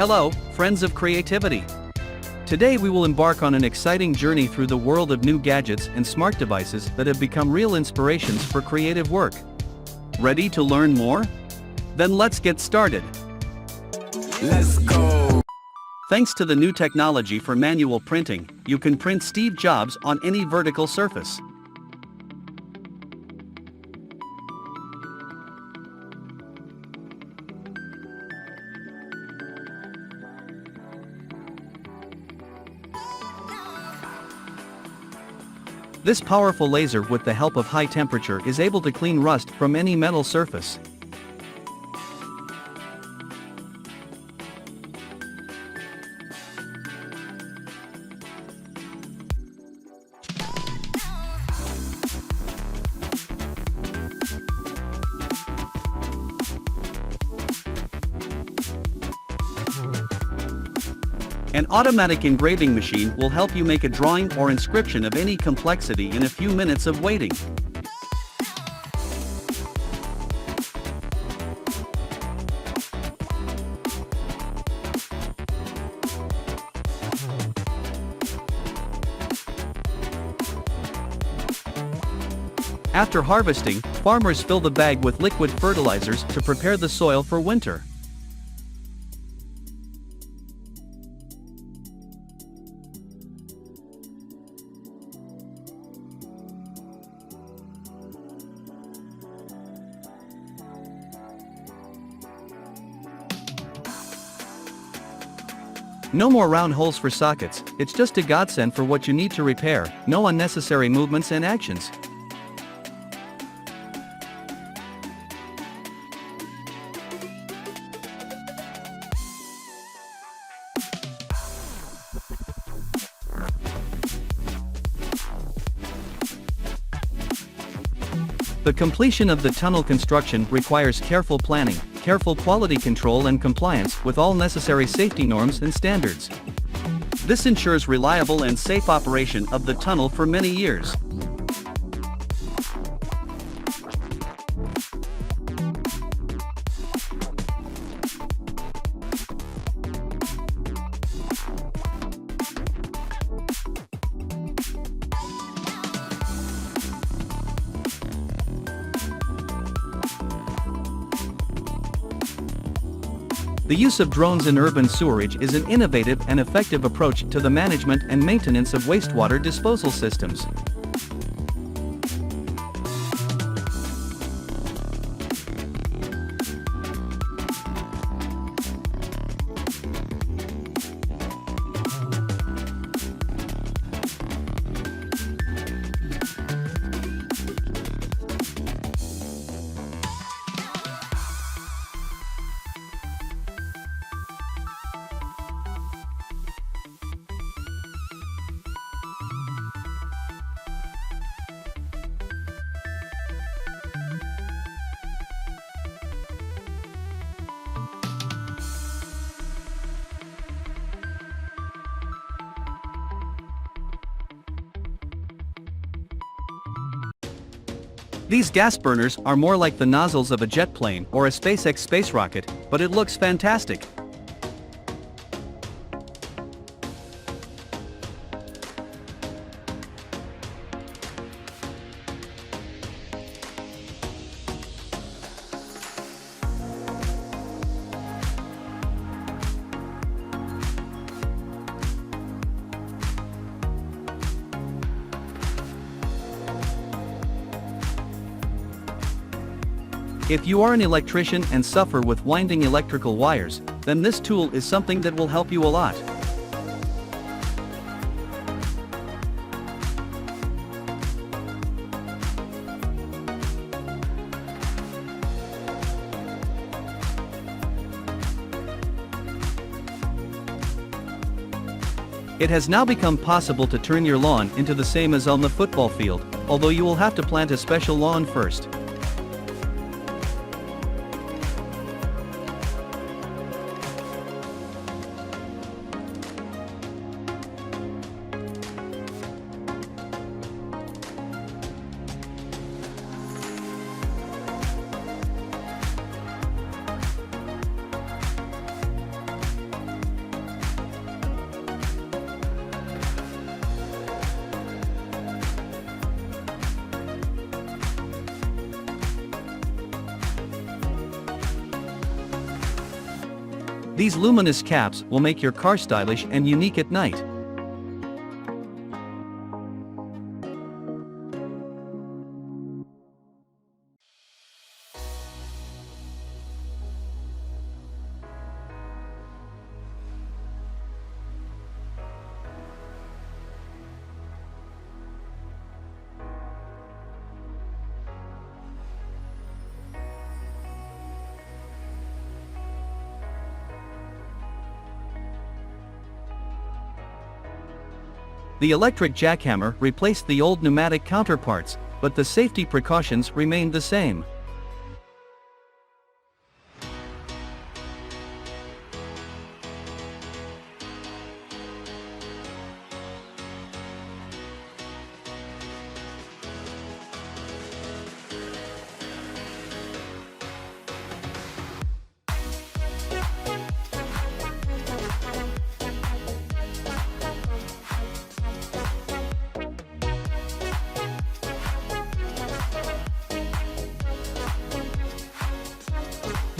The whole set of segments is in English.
Hello, friends of creativity. Today we will embark on an exciting journey through the world of new gadgets and smart devices that have become real inspirations for creative work. Ready to learn more? Then let's get started. Let's go. Thanks to the new technology for manual printing, you can print Steve Jobs on any vertical surface. This powerful laser with the help of high temperature is able to clean rust from any metal surface. An automatic engraving machine will help you make a drawing or inscription of any complexity in a few minutes of waiting. After harvesting, farmers fill the bag with liquid fertilizers to prepare the soil for winter. No more round holes for sockets, it's just a godsend for what you need to repair, no unnecessary movements and actions. The completion of the tunnel construction requires careful planning, careful quality control and compliance with all necessary safety norms and standards. This ensures reliable and safe operation of the tunnel for many years. The use of drones in urban sewerage is an innovative and effective approach to the management and maintenance of wastewater disposal systems. These gas burners are more like the nozzles of a jet plane or a SpaceX space rocket, but it looks fantastic. If you are an electrician and suffer with winding electrical wires, then this tool is something that will help you a lot. It has now become possible to turn your lawn into the same as on the football field, although you will have to plant a special lawn first. These luminous caps will make your car stylish and unique at night. The electric jackhammer replaced the old pneumatic counterparts, but the safety precautions remained the same.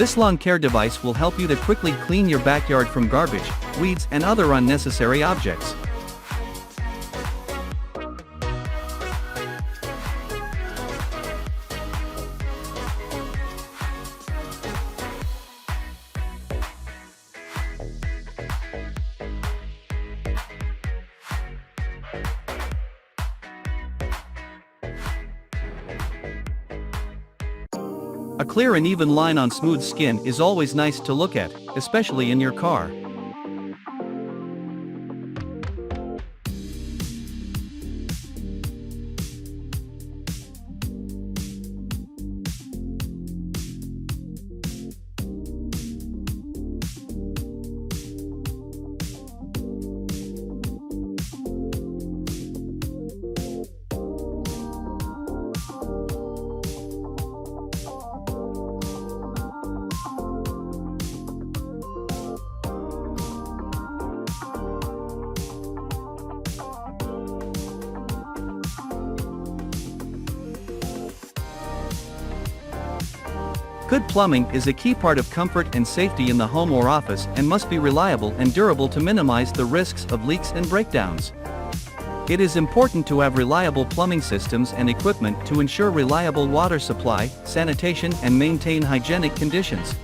This lawn care device will help you to quickly clean your backyard from garbage, weeds, and other unnecessary objects. A clear and even line on smooth skin is always nice to look at, especially in your car. Good plumbing is a key part of comfort and safety in the home or office and must be reliable and durable to minimize the risks of leaks and breakdowns. It is important to have reliable plumbing systems and equipment to ensure reliable water supply, sanitation, and maintain hygienic conditions.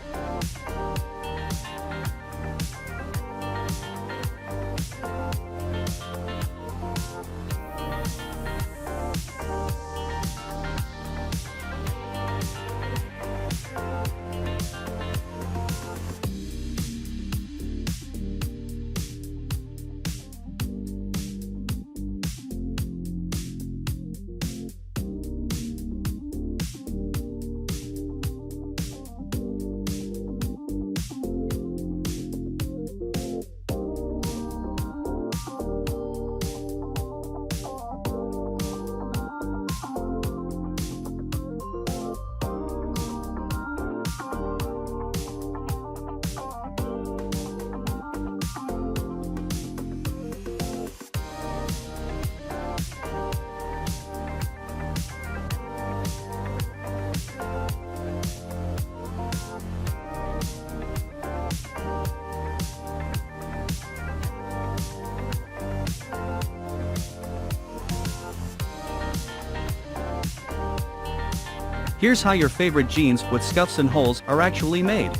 Here's how your favorite jeans with scuffs and holes are actually made.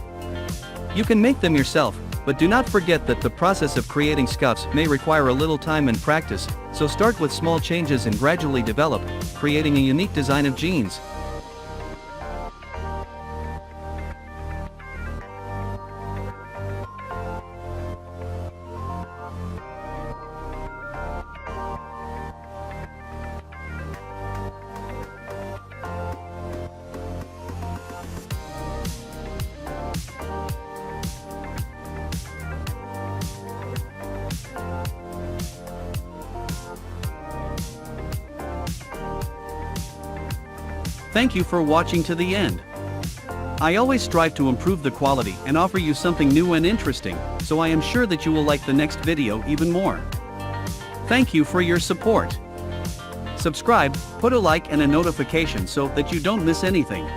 You can make them yourself, but do not forget that the process of creating scuffs may require a little time and practice, so start with small changes and gradually develop, creating a unique design of jeans. Thank you for watching to the end. I always strive to improve the quality and offer you something new and interesting, so I am sure that you will like the next video even more. Thank you for your support. Subscribe, put a like and a notification so that you don't miss anything.